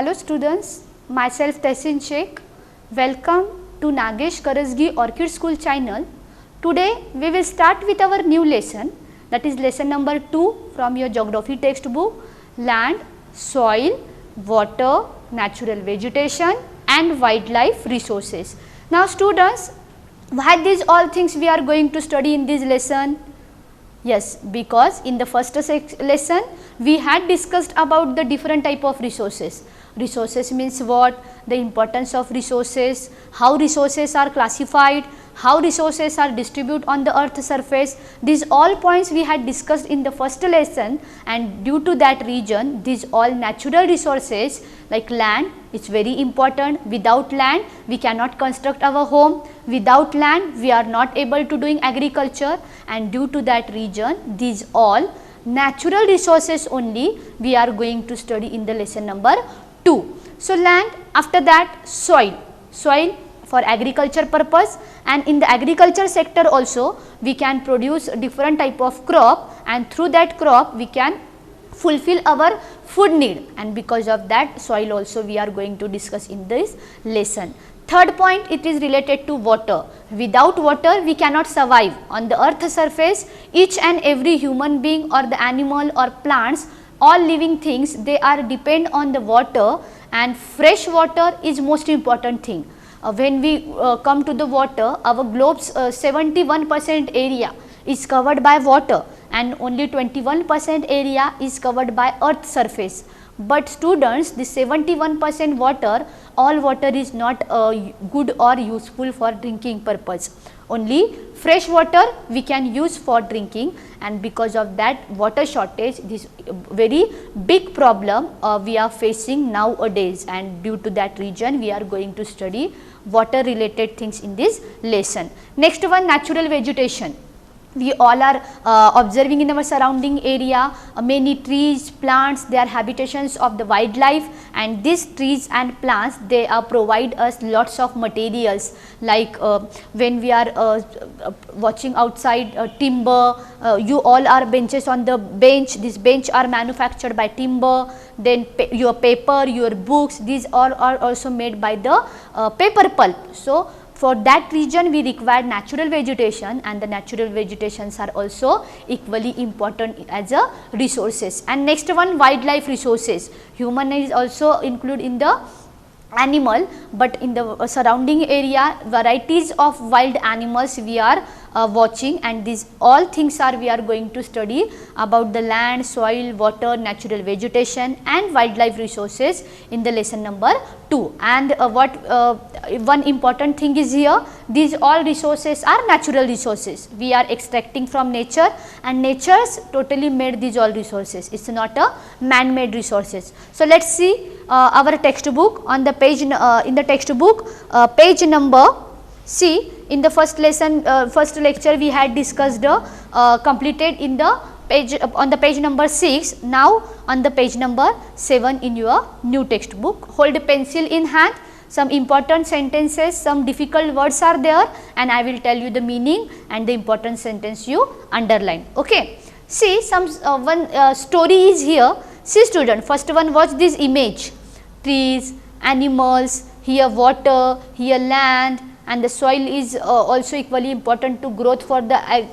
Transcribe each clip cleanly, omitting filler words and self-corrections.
Hello students, myself Tehsin Sheikh. Welcome to Nagesh Karasgi Orchid School channel. Today we will start with our new lesson, that is lesson number 2 from your geography textbook, land, soil, water, natural vegetation and wildlife resources. Now students, why these all things we are going to study in this lesson? Yes, because in the first lesson we had discussed about the different type of resources. Resources means what? The importance of resources, how resources are classified, how resources are distributed on the earth surface. These all points we had discussed in the first lesson, and due to that reason these all natural resources like land is very important. Without land we cannot construct our home, without land we are not able to doing agriculture, and due to that reason these all natural resources only we are going to study in the lesson number 2. So land, after that soil for agriculture purpose, and in the agriculture sector also we can produce different type of crop, and through that crop we can fulfill our food need, and because of that soil also we are going to discuss in this lesson. Third point, it is related to water. Without water we cannot survive. On the earth surface each and every human being or the animal or plants, all living things, they are depend on the water, and fresh water is most important thing. When we come to the water, our globe's 71% area is covered by water and only 21% area is covered by earth surface. But students, the 71% water, all water is not good or useful for drinking purpose. Only fresh water we can use for drinking, and because of that water shortage, this very big problem we are facing nowadays, and due to that reason we are going to study water related things in this lesson. Next one, natural vegetation. We all are observing in our surrounding area many trees, plants, they are habitations of the wildlife, and these trees and plants they provide us lots of materials, like when we are watching outside timber, you all are benches on the bench, this bench are manufactured by timber, then your paper, your books, these all are also made by the paper pulp. So for that reason we require natural vegetation, and the natural vegetations are also equally important as a resources. And next one, wildlife resources. Human is also included in the animal, but in the surrounding area varieties of wild animals we are watching, and these all things are we are going to study about the land, soil, water, natural vegetation and wildlife resources in the lesson number 2. And one important thing is here, these all resources are natural resources we are extracting from nature, and nature's totally made these all resources, it's not a man-made resources. So let us see our textbook. On the page in the textbook page number, see, in the first lesson first lecture we had discussed completed in the page on the page number 6. Now on the page number 7 in your new textbook, hold a pencil in hand. Some important sentences, some difficult words are there, and I will tell you the meaning and the important sentence you underline. Okay, see, some one story is here. See student, first one, watch this image, trees, animals, here water, here land, and the soil is also equally important to growth for the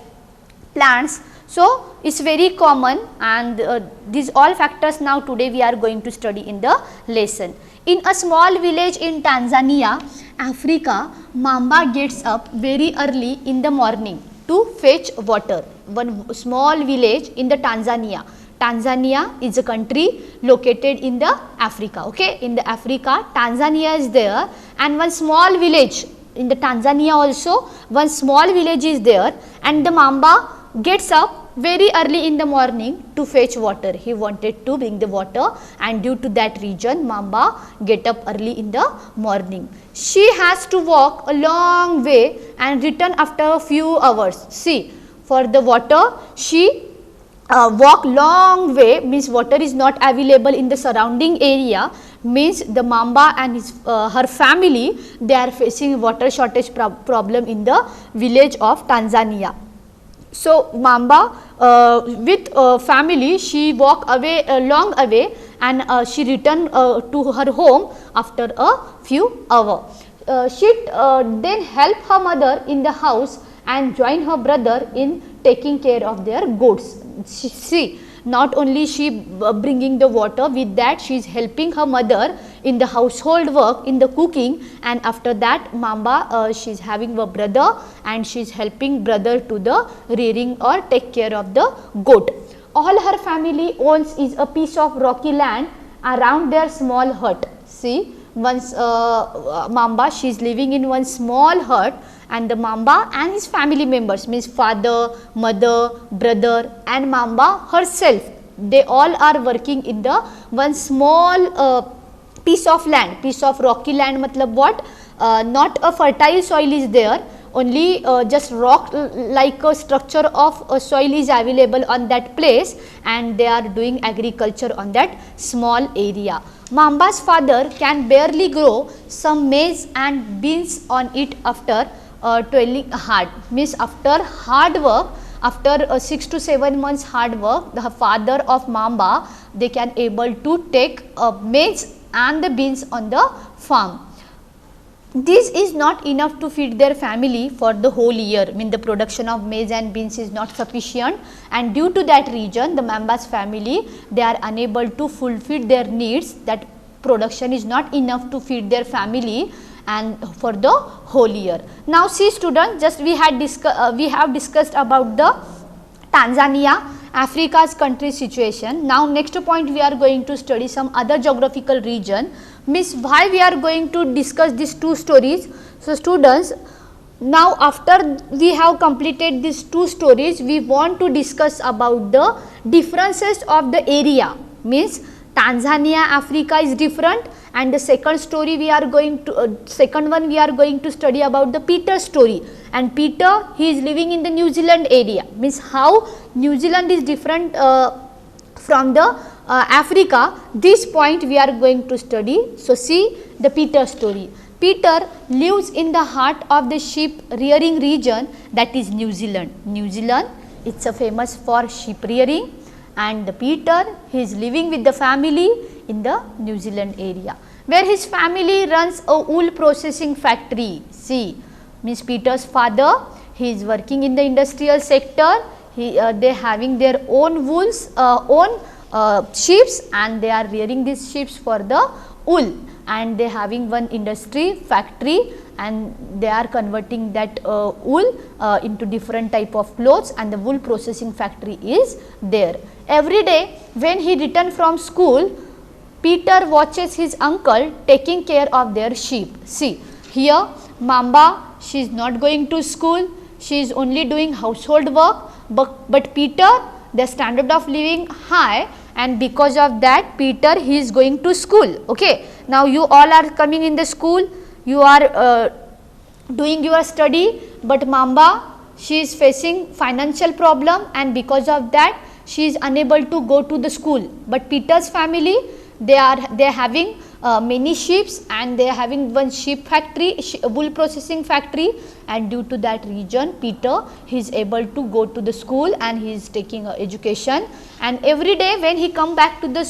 plants. So it's very common, and these all factors now today we are going to study in the lesson. In a small village in Tanzania, Africa, mamba gets up very early in the morning to fetch water. One small village in the Tanzania. Tanzania is a country located in the Africa, okay, in the Africa, Tanzania is there, and one small village in the Tanzania also, one small village is there, and the mamba gets up very early in the morning to fetch water. He wanted to bring the water, and due to that reason mamba get up early in the morning. She has to walk a long way and return after a few hours. See, for the water she walk long way, means water is not available in the surrounding area, means the mamba and his her family, they are facing water shortage problem in the village of Tanzania. So mamba with family she walk away long away, and she returned to her home after a few hours. She then help her mother in the house and join her brother in taking care of their goats. See, not only she bringing the water, with that she is helping her mother in the household work, in the cooking, and after that Mamba she is having a brother and she is helping brother to the rearing or take care of the goat. All her family owns is a piece of rocky land around their small hut. See, once Mamba she is living in one small hut, and the Mamba and his family members, means father, mother, brother and Mamba herself, they all are working in the one small piece of land, piece of rocky land. Matlab what? Not a fertile soil is there, only just rock like a structure of soil is available on that place, and they are doing agriculture on that small area. Mamba's father can barely grow some maize and beans on it after toiling hard, means after hard work, after 6 to 7 months hard work, the father of Mamba, they can able to take maize and the beans on the farm. This is not enough to feed their family for the whole year, mean the production of maize and beans is not sufficient, and due to that reason the Mamba's family, they are unable to fulfill their needs. That production is not enough to feed their family and for the whole year. Now see students, just we have discussed about the Tanzania, Africa's country situation. Now next point we are going to study some other geographical region. Miss, why we are going to discuss these two stories? So students, now after we have completed these two stories, we want to discuss about the differences of the area. Means Tanzania, Africa is different, and the second story we are going to second one we are going to study about the Peter story, and Peter, he is living in the New Zealand area, means how New Zealand is different from the Africa. This point we are going to study. So see the Peter story. Peter lives in the heart of the sheep rearing region, that is New Zealand. New Zealand, it's a famous for sheep rearing, and the Peter, he is living with the family in the New Zealand area, where his family runs a wool processing factory. See, means Peter's father, he is working in the industrial sector. They having their own wools, own sheeps, and they are rearing these sheeps for the wool, and they having one industry factory, and they are converting that wool into different type of clothes, and the wool processing factory is there. Every day when he return from school, Peter watches his uncle taking care of their sheep. See, here Mamba, she is not going to school, she is only doing household work, but Peter, their standard of living high, and because of that Peter, he is going to school. Okay, now you all are coming in the school, you are doing your study, but Mamba, she is facing financial problem, and because of that she is unable to go to the school. But Peter's family, they are having many sheep, and they are having one sheep factory, wool processing factory, and due to that region Peter, he is able to go to the school, and he is taking education. And every day when he come back to the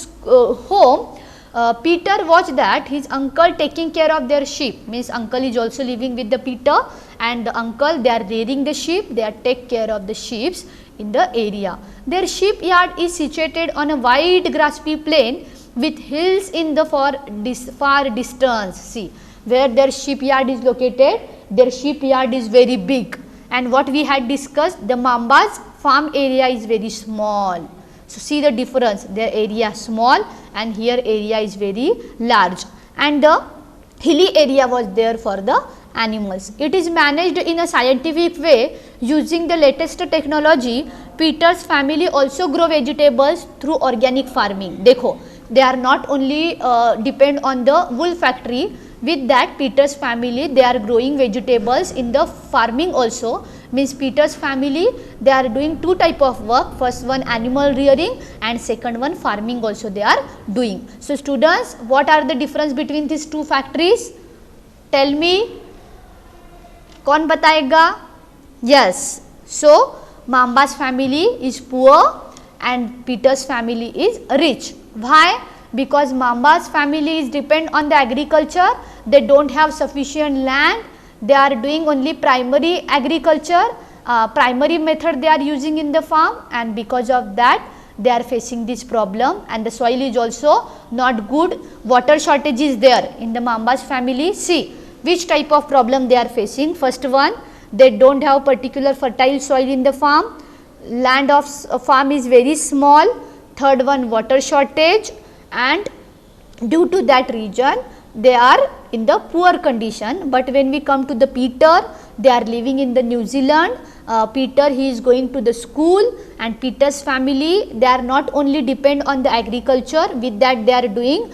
home, Peter watch that his uncle taking care of their sheep, means uncle is also living with the Peter, and the uncle, they are rearing the sheep, they are take care of the sheep in the area. Their sheep yard is situated on a wide grassy plain with hills in the far distance. See, where their sheep yard is located, their sheep yard is very big, and what we had discussed, the Mamba's farm area is very small. So see the difference, their area small and here area is very large, and the hilly area was there for the animals. It is managed in a scientific way using the latest technology. Peter's family also grow vegetables through organic farming. Dekho, they are not only depend on the wool factory. With that, Peter's family, they are growing vegetables in the farming also. Means Peter's family, they are doing two type of work. First one animal rearing, and second one farming also they are doing. So students, what are the difference between these two factories? Tell me, कौन बताएगा? Yes, so Mamba's family is poor and Peter's family is rich. Why? Because Mamba's family is depend on the agriculture, they don't have sufficient land, they are doing only primary agriculture, primary method they are using in the farm, and because of that they are facing this problem, and the soil is also not good, water shortage is there in the Mamba's family. See which type of problem they are facing. First one, they don't have particular fertile soil in the farm, land of farm is very small. Third one, water shortage, and due to that reason they are in the poor condition. But when we come to the Peter, they are living in the New Zealand. Peter, he is going to the school, and Peter's family, they are not only depend on the agriculture, with that they are doing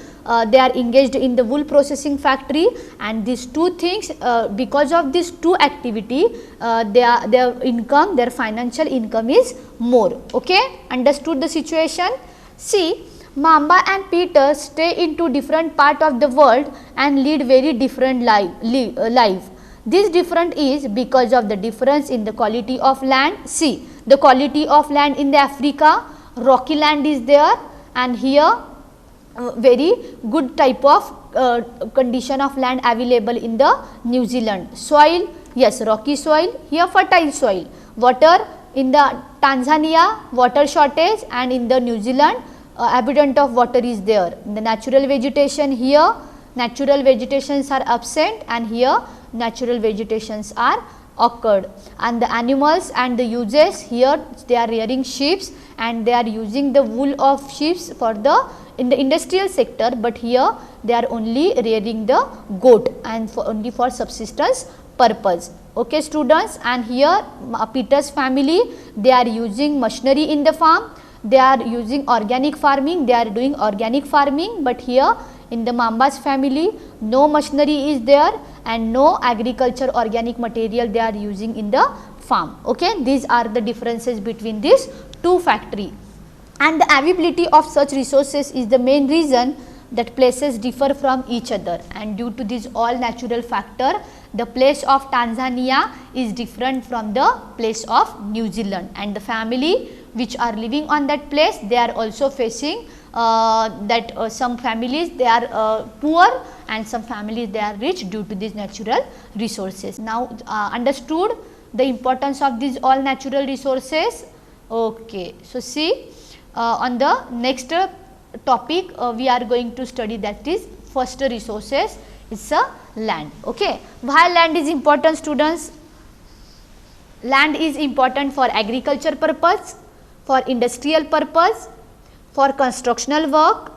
they are engaged in the wool processing factory, and these two things, because of these two activity, their income, their financial income is more. Okay, understood the situation? See, Mamba and Peter stay into different part of the world and lead very different life. This different is because of the difference in the quality of land. See, the quality of land in the Africa, rocky land is there, and here very good type of condition of land available in the New Zealand. Soil, yes, rocky soil, here fertile soil. Water, in the Tanzania water shortage, and in the New Zealand abundant of water is there. In the natural vegetation, here natural vegetations are absent, and here natural vegetations are occurred. And the animals and the uses, here they are rearing sheep and they are using the wool of sheep for the in the industrial sector, but here they are only rearing the goat and only for subsistence purpose. Okay students, and here Peter's family, they are using machinery in the farm, they are using organic farming, they are doing organic farming, but here in the Mamba's family no machinery is there and no agriculture organic material they are using in the farm. Okay, these are the differences between these two factory, and the availability of such resources is the main reason that places differ from each other, and due to this all natural factor, the place of Tanzania is different from the place of New Zealand, and the family which are living on that place, they are also facing some families they are poor and some families they are rich due to these natural resources. Now understood the importance of these all natural resources. Okay, so see on the next topic we are going to study, that is first resources is land. Okay, why land is important students? Land is important for agriculture purpose, for industrial purpose, for constructional work.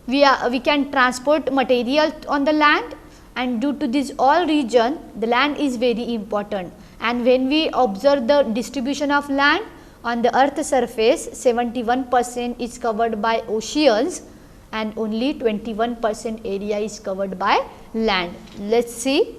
We can transport material on the land, and due to this all region the land is very important. And when we observe the distribution of land on the earth surface, 71% is covered by oceans and only 21% area is covered by land. Let us see.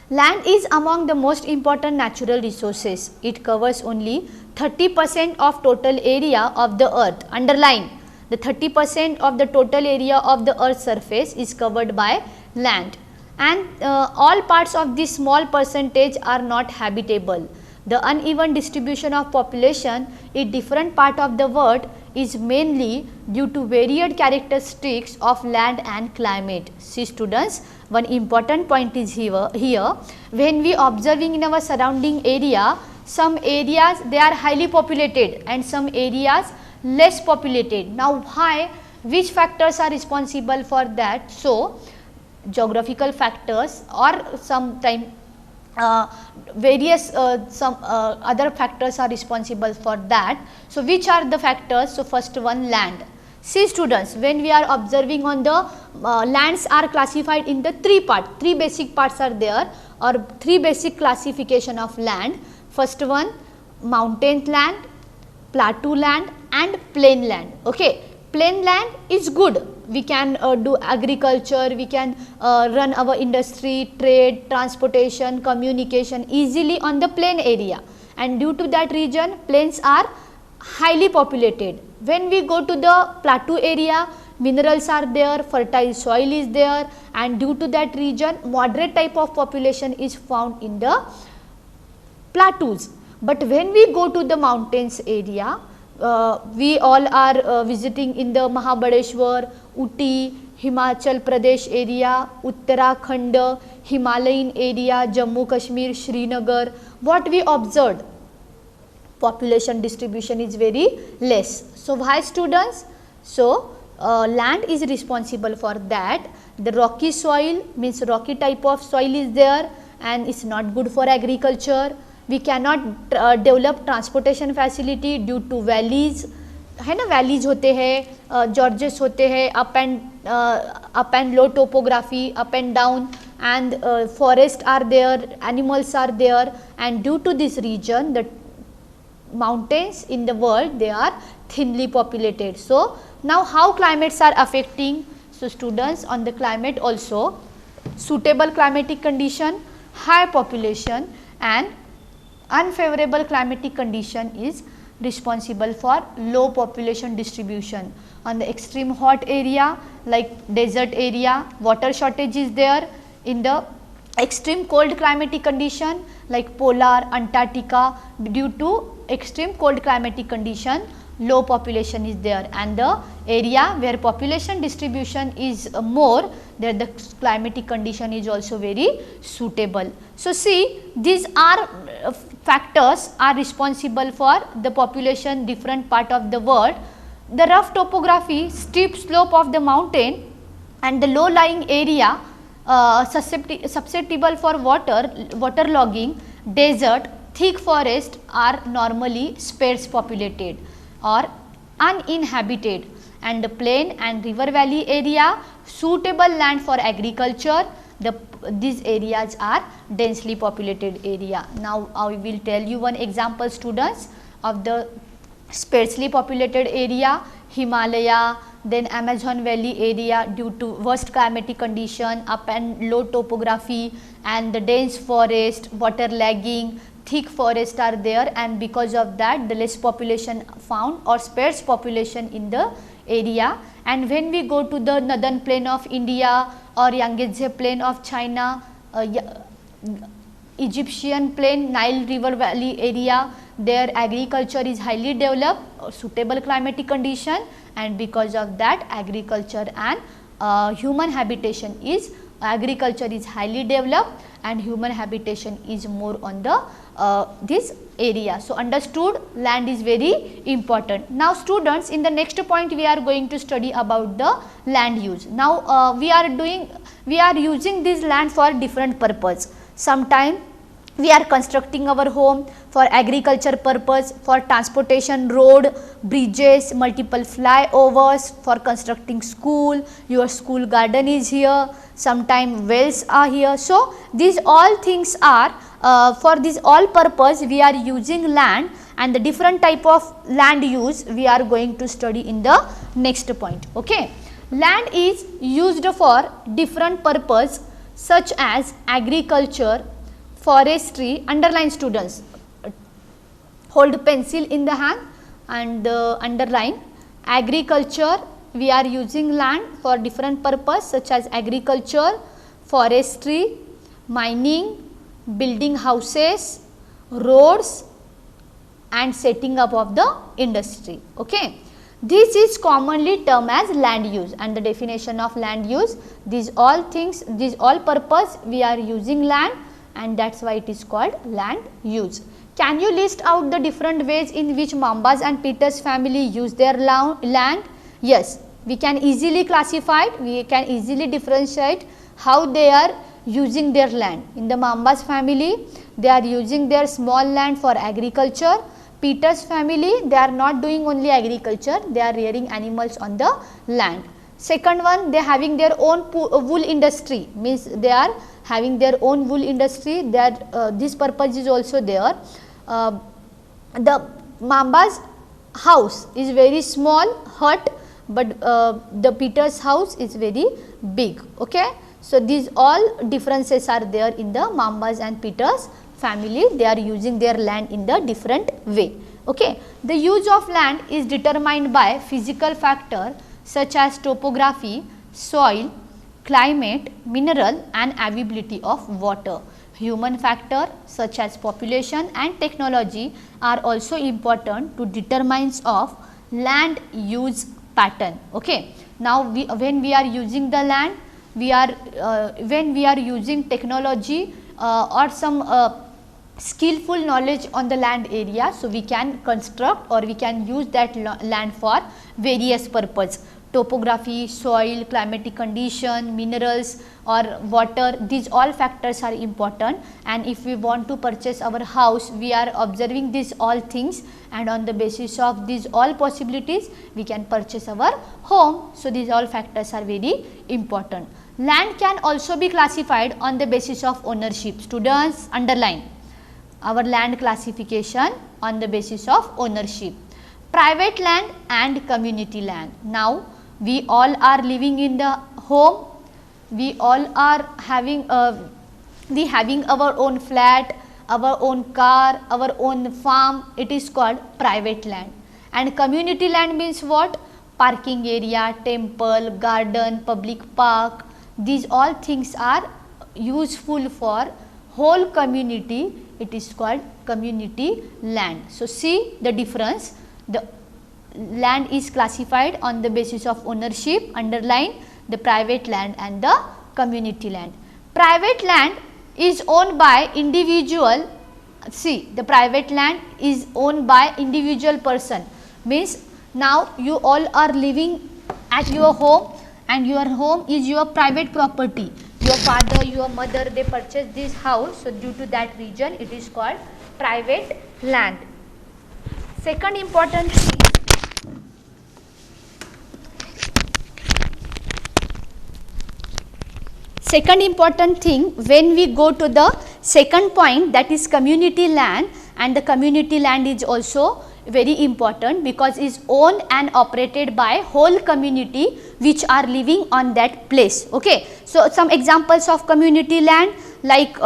Land is among the most important natural resources. It covers only 30% of total area of the earth. Underline, the 30% of the total area of the earth surface is covered by land, and all parts of this small percentage are not habitable. The uneven distribution of population in different part of the world is mainly due to varied characteristics of land and climate. See students, one important point is here when we observing in our surrounding area, some areas they are highly populated and some areas less populated. Now why, which factors are responsible for that? So geographical factors or sometime various some other factors are responsible for that. So which are the factors? So first one, land. See students, when we are observing on the lands are classified in the three basic parts are there, or three basic classification of land. First one, mountain land, plateau land and plain land. Okay, plain land is good, we can do agriculture, we can run our industry, trade, transportation, communication easily on the plain area, and due to that region plains are highly populated. When we go to the plateau area, minerals are there, fertile soil is there, and due to that region moderate type of population is found in the plateaus. But when we go to the mountains area, we all are visiting in the Mahabaleshwar, Uti, Himachal Pradesh area, Uttarakhand, Himalayan area, Jammu Kashmir, Srinagar. What we observed? Population distribution is very less. So why, students? So land is responsible for that. The rocky soil means rocky type of soil is there and it's not good for agriculture. We cannot develop transportation facility due to valleys, है ना, valleys होते हैं, George's होते हैं, up and low topography, up and down, and forests are there, animals are there, and due to this region the mountains in the world, they are thinly populated. So now how climates are affecting? So students, on the climate also, suitable climatic condition, high population and unfavorable climatic condition is responsible for low population distribution. On the extreme hot area like desert area, water shortage is there. In the extreme cold climatic condition like polar, Antarctica, due to extreme cold climatic condition, low population is there, and the area where population distribution is more, there the climatic condition is also very suitable. So see, these are factors are responsible for the population different part of the world. The rough topography, steep slope of the mountain and the low lying area susceptible for waterlogging, desert, thick forest are normally sparse populated or uninhabited, and the plain and river valley area suitable land for agriculture. These areas are densely populated area. Now I will tell you one example, students, of the sparsely populated area, Himalaya, then Amazon Valley area due to worst climatic condition, up and low topography and the dense forest, waterlogging, thick forest are there, and because of that the less population found or sparse population in the area. And when we go to the northern plain of India or Yangtze plain of China, Egyptian plain, Nile river valley area, their agriculture is highly developed, suitable climatic condition, and because of that agriculture and human habitation is, agriculture is highly developed and human habitation is more on the this area. So understood, land is very important. Now students, in the next point we are going to study about the land use. Now we are using this land for different purpose. Sometime we are constructing our home for agriculture purpose, for transportation, road, bridges, multiple flyovers, for constructing school, your school garden is here, sometime wells are here. So these all things are for this all purpose we are using land, and the different type of land use we are going to study in the next point. Okay. Land is used for different purpose such as agriculture, forestry. Underline, students, hold pencil in the hand and underline. Agriculture, we are using land for different purpose such as agriculture, forestry, mining, building houses, roads and setting up of the industry. Okay. This is commonly termed as land use, and the definition of land use, these all things, these all purpose we are using land, and that is why it is called land use. Can you list out the different ways in which Mambas and Peters family use their land? Yes, we can easily classify it, we can easily differentiate how they are using their land. In the Mambas family, they are using their small land for agriculture. Peters family, they are not doing only agriculture, they are rearing animals on the land. Second one, they are having their own wool industry, means they are having their own wool industry, this purpose is also there. The Mamba's house is very small hut, but the Peters house is very big. Okay. So these all differences are there in the Mambas and Peters family, they are using their land in the different way. Okay. The use of land is determined by physical factor such as topography, soil, climate, mineral and availability of water. Human factor such as population and technology are also important to determines of land use pattern. Okay. Now, when we are using the land, we are when we are using technology or some skillful knowledge on the land area, so we can construct or we can use that land for various purpose. Topography, soil, climatic condition, minerals or water, these all factors are important, and if we want to purchase our house, we are observing these all things, and on the basis of these all possibilities we can purchase our home. So, these all factors are very important. Land can also be classified on the basis of ownership. Students, underline our land classification on the basis of ownership. Private land and community land. Now, we all are living in the home, we all are having our own flat, our own car, our own farm, it is called private land. And community land means what? Parking area, temple, garden, public park, these all things are useful for whole community, it is called community land. So, see the difference, the land is classified on the basis of ownership, underline the private land and the community land. Private land is owned by individual, see the private land is owned by individual person, means now you all are living at your home and your home is your private property. Your father, your mother, they purchased this house, so due to that reason it is called private land. Second important thing, when we go to the second point, that is community land, and the community land is also very important because it is owned and operated by whole community which are living on that place. Okay. So, some examples of community land like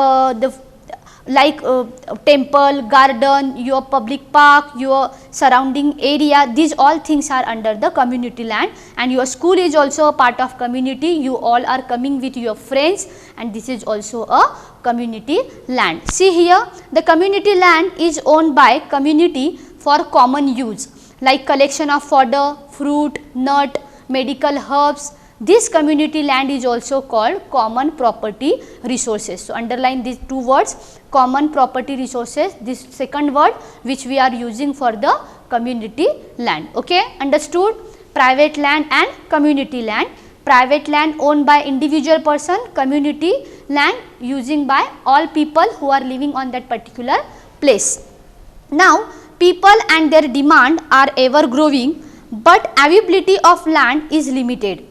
temple, garden, your public park, your surrounding area, these all things are under the community land, and your school is also a part of community, you all are coming with your friends and this is also a community land. See here, the community land is owned by community for common use like collection of fodder, fruit, nut, medical herbs. This community land is also called common property resources. So, underline these two words, common property resources, this second word which we are using for the community land. Okay, understood? Private land and community land. Private land owned by individual person, community land using by all people who are living on that particular place. Now, people and their demand are ever growing, but availability of land is limited.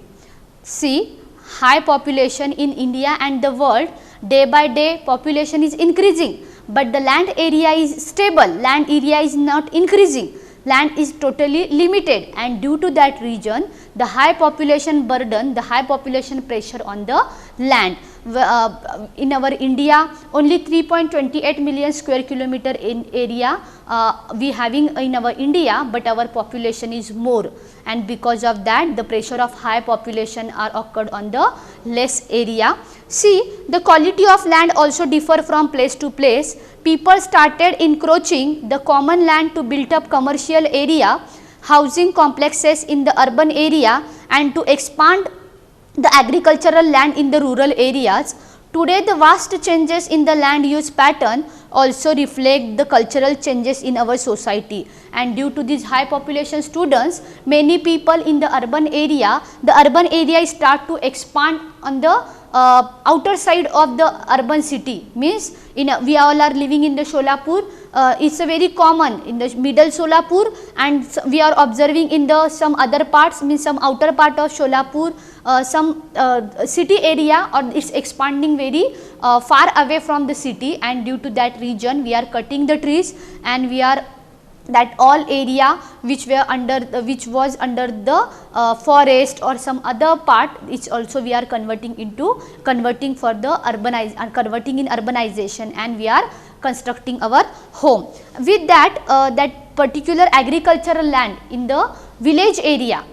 See, high population in India and the world, day by day population is increasing, but the land area is stable, land area is not increasing, land is totally limited, and due to that reason the high population burden, the high population pressure on the land. In our India, only 3.28 million square kilometer in area we having in our India, but our population is more, and because of that the pressure of high population are occurred on the less area. See, the quality of land also differ from place to place. People started encroaching the common land to build up commercial area, housing complexes in the urban area, and to expand the agricultural land in the rural areas. Today, the vast changes in the land use pattern also reflect the cultural changes in our society, and due to these high population students, many people in the urban area start to expand on the outer side of the urban city, means we all are living in the Solapur, it's a very common in the middle Solapur, and we are observing in the some other parts, means some outer part of Solapur, some city area, or it's expanding very far away from the city, and due to that region we are cutting the trees, and we are that all area which were under which was under the forest or some other part, it's also we are converting for the converting in urbanization, and we are constructing our home. With that that particular agricultural land in the village area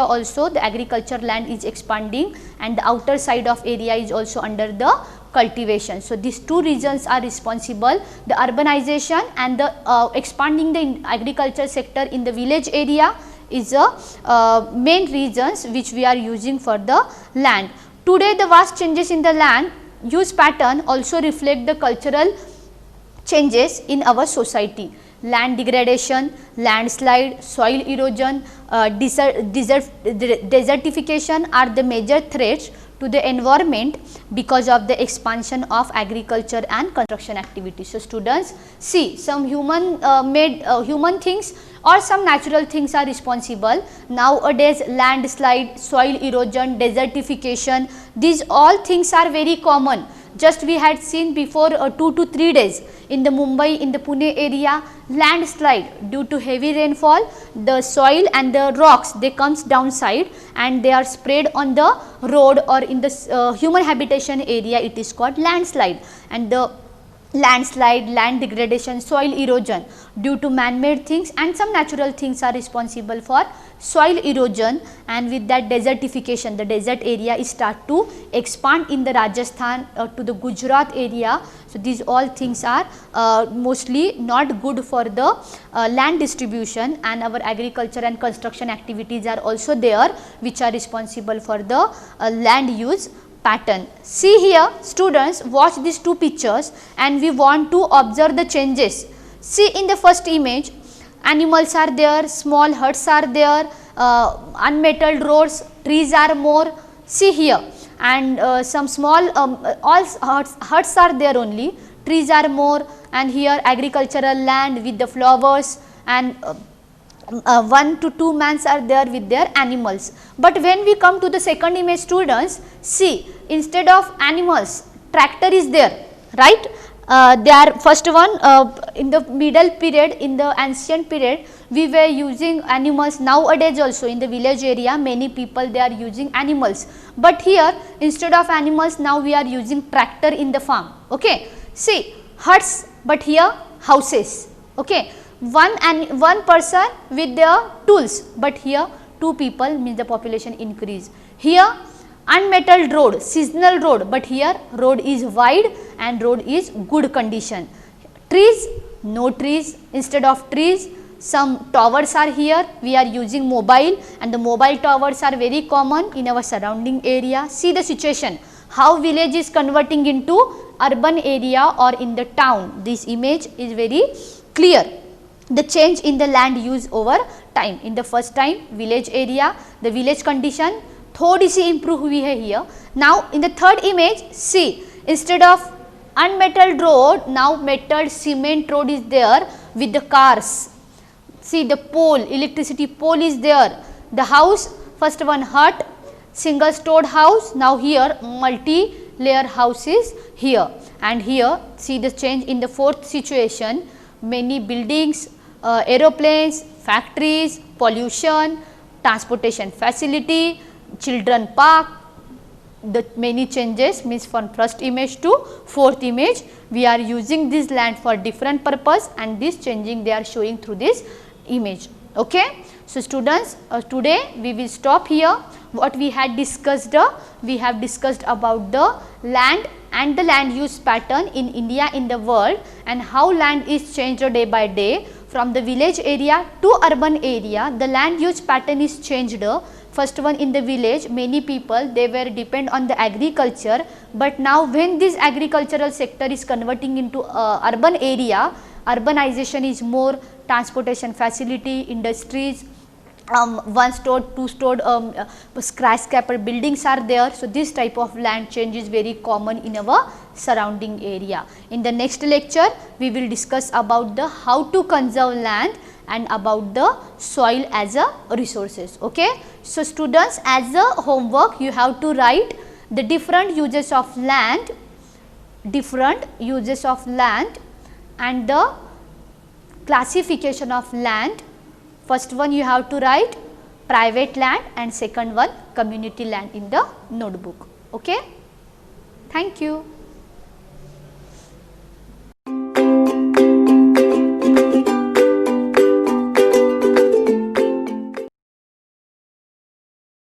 also the agricultural land is expanding, and the outer side of area is also under the cultivation. So these two reasons are responsible, the urbanization and the expanding the agriculture sector in the village area is the main reasons which we are using for the land. Today the vast changes in the land use pattern also reflect the cultural changes in our society. Land degradation, landslide, soil erosion, desertification are the major threats to the environment because of the expansion of agriculture and construction activities. So students, see, some human made human things or some natural things are responsible. Nowadays landslide, soil erosion, desertification, these all things are very common. Just we had seen before 2 to 3 days in the Mumbai, in the Pune area, landslide due to heavy rainfall, the soil and the rocks they comes downside and they are spread on the road or in the human habitation area, it is called landslide. And the landslide, land degradation, soil erosion due to man-made things and some natural things are responsible for soil erosion, and with that desertification, the desert area is start to expand in the Rajasthan to the Gujarat area. So these all things are mostly not good for the land distribution, and our agriculture and construction activities are also there which are responsible for the land use pattern. See here students, watch these two pictures and we want to observe the changes. See in the first image, animals are there, small huts are there, unmetalled roads, trees are more. See here, and some small all huts are there only, trees are more, and here agricultural land with the flowers, and 1 to 2 mans are there with their animals. But when we come to the second image students, see, instead of animals, tractor is there, right? They are first one in the middle period, in the ancient period we were using animals. Nowadays also in the village area many people they are using animals, but here instead of animals now we are using tractor in the farm. Okay, see, huts, but here houses. Okay, one person with their tools, but here 2 people, means the population increase. Here unmetalled road, seasonal road, but here road is wide and road is good condition. Trees, no trees, instead of trees some towers are here, we are using mobile, and the mobile towers are very common in our surrounding area. See the situation, how village is converting into urban area or in the town. This image is very clear, the change in the land use over time. In the first time village area, the village condition थोड़ी सी improve हुई है here. Now in the third image, see, instead of unmetalled road, now metalled cement road is there with the cars. See the pole, electricity pole is there. The house, first one hut, single stored house, now here multi-layer house is here, and here see the change in the fourth situation, many buildings, aeroplanes, factories, pollution, transportation facility, children park, the many changes, means from first image to fourth image we are using this land for different purpose, and this changing they are showing through this image. Okay. So students, today we will stop here. What we had discussed, we have discussed about the land and the land use pattern in India, in the world, and how land is changed day by day. From the village area to urban area, the land use pattern is changed. First one, in the village many people they were depend on the agriculture, but now when this agricultural sector is converting into urban area, urbanization is more, transportation facility, industries, one stored, two stored skyscraper buildings are there. So this type of land change is very common in our surrounding area. In the next lecture we will discuss about the how to conserve land and about the soil as a resources. Okay. So students, as a homework you have to write the different uses of land, and the classification of land. First one you have to write private land, and second one community land in the notebook. Okay. Thank you.